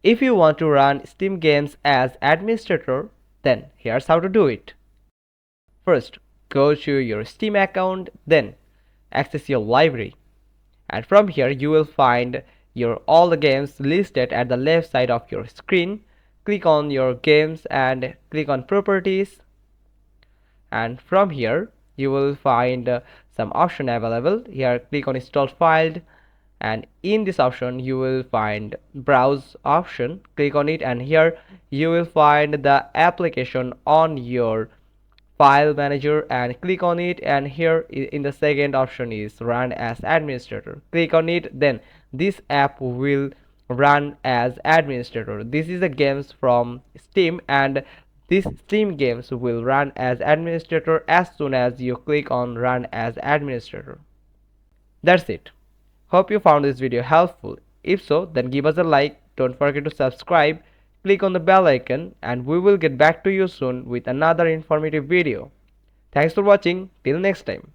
If you want to run Steam games as administrator, then here's how to do it. First, go to your Steam account, then access your library. And from here you will find your all the games listed at the left side of your screen. Click on your games and click on properties, and from here you will find some option available. Here click on install file, and in this option you will find browse option. Click on it, and here you will find the application on your file manager, and click on it, and here in the second option is run as administrator. Click on it, then this app will run as administrator. This is the games from Steam, and these Steam games will run as administrator as soon as you click on run as administrator. That's it. Hope you found this video helpful. If so, then give us a like. Don't forget to subscribe. Click on the bell icon, and we will get back to you soon with another informative video. Thanks for watching. Till next time.